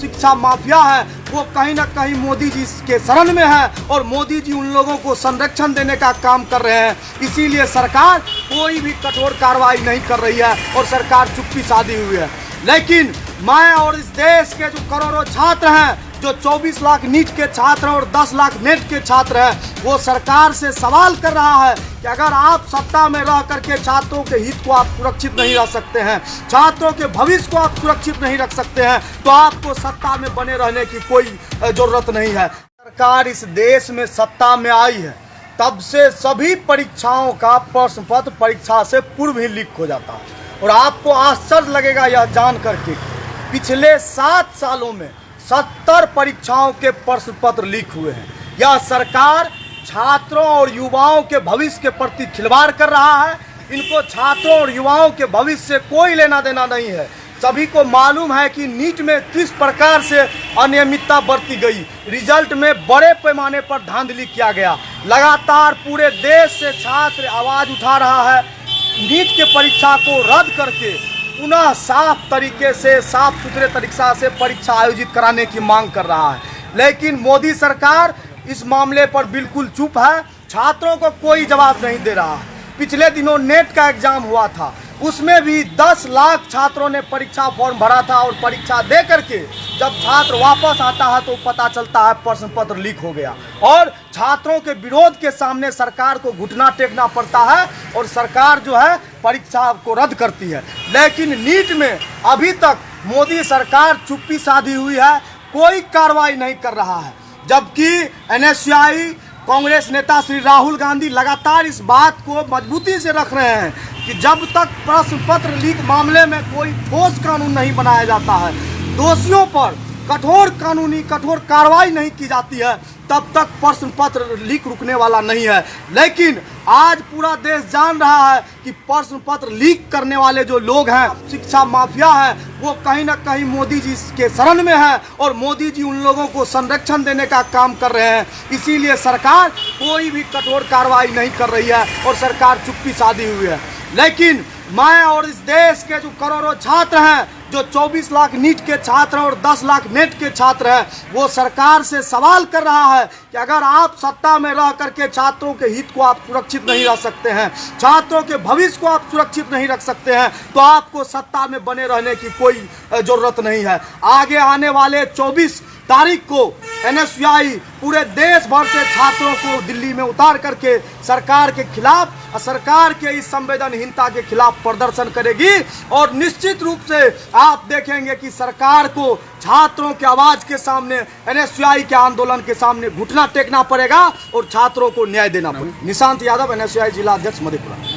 शिक्षा माफिया है वो कहीं ना कहीं मोदी जी के शरण में है और मोदी जी उन लोगों को संरक्षण देने का काम कर रहे हैं। इसीलिए सरकार कोई भी कठोर कार्रवाई नहीं कर रही है और सरकार चुप्पी साधी हुई है। लेकिन मैं और इस देश के जो करोड़ों छात्र हैं, जो 24 लाख नीट के छात्र हैं और 10 लाख नेट के छात्र हैं, वो सरकार से सवाल कर रहा है कि अगर आप सत्ता में रह करके छात्रों के हित को आप सुरक्षित नहीं रख सकते हैं, छात्रों के भविष्य को आप सुरक्षित नहीं रख सकते हैं, तो आपको सत्ता में बने रहने की कोई जरूरत नहीं है। सरकार इस देश में सत्ता में आई है तब से सभी परीक्षाओं का प्रश्न पत्र परीक्षा से पूर्व ही लीक हो जाता है। और आपको आश्चर्य लगेगा यह जान करके पिछले 7 सालों में 70 परीक्षाओं के प्रश्न पत्र लीक हुए हैं। यह सरकार छात्रों और युवाओं के भविष्य के प्रति खिलवाड़ कर रहा है। इनको छात्रों और युवाओं के भविष्य से कोई लेना देना नहीं है। सभी को मालूम है कि नीट में किस प्रकार से अनियमितता बरती गई, रिजल्ट में बड़े पैमाने पर धांधली किया गया। लगातार पूरे देश से छात्र आवाज़ उठा रहा है नीट के परीक्षा को रद्द करके पुनः साफ तरीके से, साफ सुथरे तरीके से परीक्षा आयोजित कराने की मांग कर रहा है। लेकिन मोदी सरकार इस मामले पर बिल्कुल चुप है, छात्रों को कोई जवाब नहीं दे रहा है। पिछले दिनों नेट का एग्जाम हुआ था, उसमें भी 10 लाख छात्रों ने परीक्षा फॉर्म भरा था और परीक्षा दे करके जब छात्र वापस आता है तो पता चलता है प्रश्न पत्र लीक हो गया और छात्रों के विरोध के सामने सरकार को घुटना टेकना पड़ता है और सरकार जो है परीक्षा को रद्द करती है। लेकिन नीट में अभी तक मोदी सरकार चुप्पी साधी हुई है, कोई कार्रवाई नहीं कर रहा है। जबकि NSCI कांग्रेस नेता श्री राहुल गांधी लगातार इस बात को मजबूती से रख रहे हैं कि जब तक प्रश्न पत्र लीक मामले में कोई ठोस कानून नहीं बनाया जाता है, दोषियों पर कठोर कार्रवाई नहीं की जाती है, तब तक प्रश्न पत्र लीक रुकने वाला नहीं है। लेकिन आज पूरा देश जान रहा है कि प्रश्न पत्र लीक करने वाले जो लोग हैं, शिक्षा माफिया है, वो कहीं ना कहीं मोदी जी के शरण में है और मोदी जी उन लोगों को संरक्षण देने का काम कर रहे हैं। इसीलिए सरकार कोई भी कठोर कार्रवाई नहीं कर रही है और सरकार चुप्पी साधी हुई है। लेकिन मैं और इस देश के जो करोड़ों छात्र हैं, जो 24 लाख नीट के छात्र हैं और 10 लाख नेट के छात्र हैं, वो सरकार से सवाल कर रहा है कि अगर आप सत्ता में रह करके छात्रों के हित को आप सुरक्षित नहीं रख सकते हैं, छात्रों के भविष्य को आप सुरक्षित नहीं रख सकते हैं, तो आपको सत्ता में बने रहने की कोई जरूरत नहीं है। आगे आने वाले 24 तारीख को NSCI पूरे देश भर से छात्रों को दिल्ली में उतार करके सरकार के खिलाफ, सरकार के इस संवेदनहीनता के खिलाफ प्रदर्शन करेगी और निश्चित रूप से आप देखेंगे कि सरकार को छात्रों की आवाज के सामने, NSCI के आंदोलन के सामने घुटना टेकना पड़ेगा और छात्रों को न्याय देना पड़ेगा। निशांत यादव, NSCI जिला अध्यक्ष, मधेपुरा।